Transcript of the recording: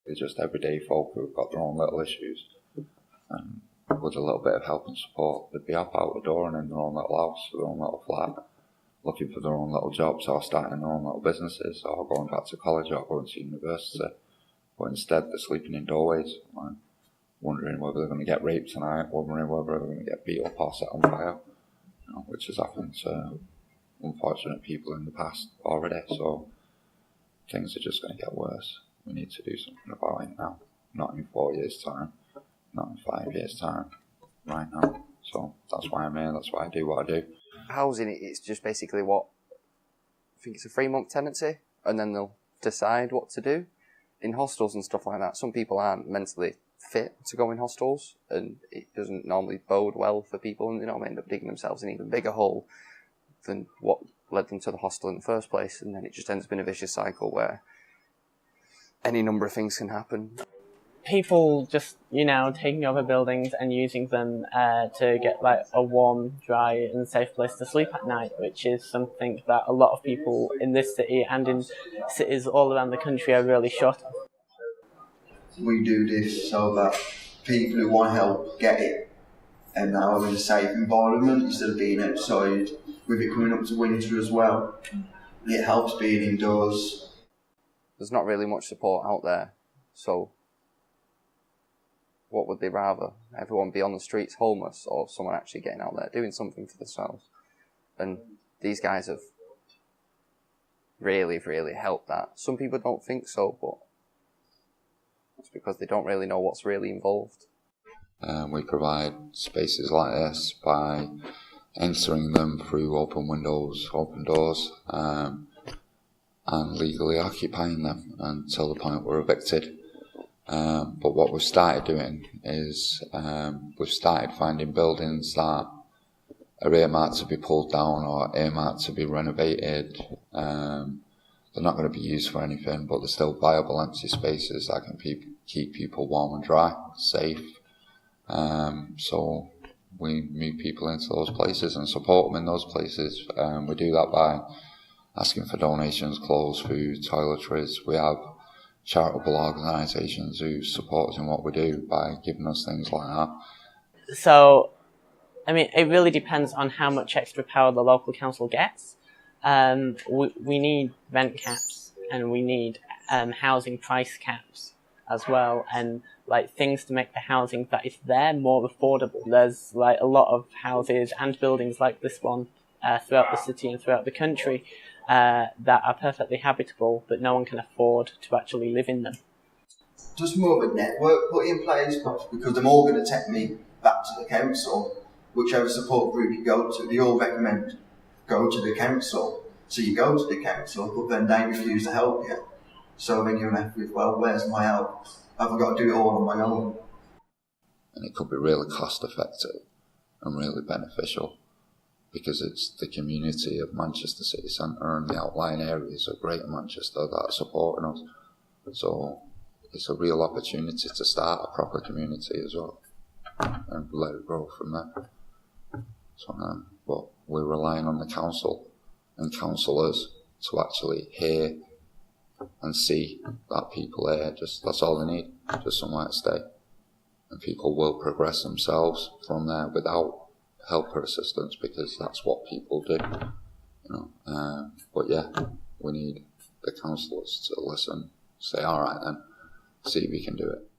They're just everyday folk who've got their own little issues. And with a little bit of help and support, they'd be up out the door and in their own little house, their own little flat, looking for their own little jobs or starting their own little businesses or going back to college or going to university. But instead they're sleeping in doorways, like, wondering whether they're going to get raped tonight, wondering whether they're going to get beat up or set on fire, which has happened to unfortunate people in the past already. So things are just going to get worse. We need to do something about it now, not in 4 years' time, not in 5 years' time, right now. So that's why I'm here, that's why I do what I do. Housing, it's just basically I think it's a 3-month tenancy, and then they'll decide what to do. In hostels and stuff like that, some people aren't mentally fit to go in hostels, and it doesn't normally bode well for people, and they end up digging themselves an even bigger hole than what led them to the hostel in the first place, and then it just ends up in a vicious cycle where any number of things can happen. People just, taking over buildings and using them to get like a warm, dry and safe place to sleep at night, which is something that a lot of people in this city and in cities all around the country are really short of. We do this so that people who want help get it and now in a safe environment instead of being outside, with it coming up to winter as well. It helps being indoors. There's not really much support out there, so what would they rather? Everyone be on the streets homeless, or someone actually getting out there doing something for themselves? And these guys have really, really helped that. Some people don't think so, but it's because they don't really know what's really involved. We provide spaces like this by entering them through open windows, open doors, and legally occupying them until the point we're evicted. But what we've started doing is we've started finding buildings that are earmarked to be pulled down or earmarked to be renovated. They're not going to be used for anything, but they're still viable empty spaces that can keep people warm and dry, safe. So we move people into those places and support them in those places. We do that by asking for donations, clothes, food, toiletries. We have charitable organisations who support us in what we do by giving us things like that. So, it really depends on how much extra power the local council gets. We need rent caps and we need housing price caps as well, and things to make the housing that is there more affordable. There's a lot of houses and buildings like this one throughout the city and throughout the country that are perfectly habitable, but no one can afford to actually live in them. Just more of a network put in place, because they're all going to take me back to the council, whichever support group you go to. They all recommend go to the council. So you go to the council, but then they refuse to help you. So then you're left with, well, where's my help? Have I got to do it all on my own? And it could be really cost effective and really beneficial, because it's the community of Manchester City Centre and the outlying areas of Greater Manchester that are supporting us. So it's a real opportunity to start a proper community as well and let it grow from there. So, but we're relying on the council and councillors to actually hear and see that people here, that's all they need, just somewhere to stay. And people will progress themselves from there without help or assistance, because that's what people do, but yeah, we need the councillors to listen, say, all right then, see if we can do it.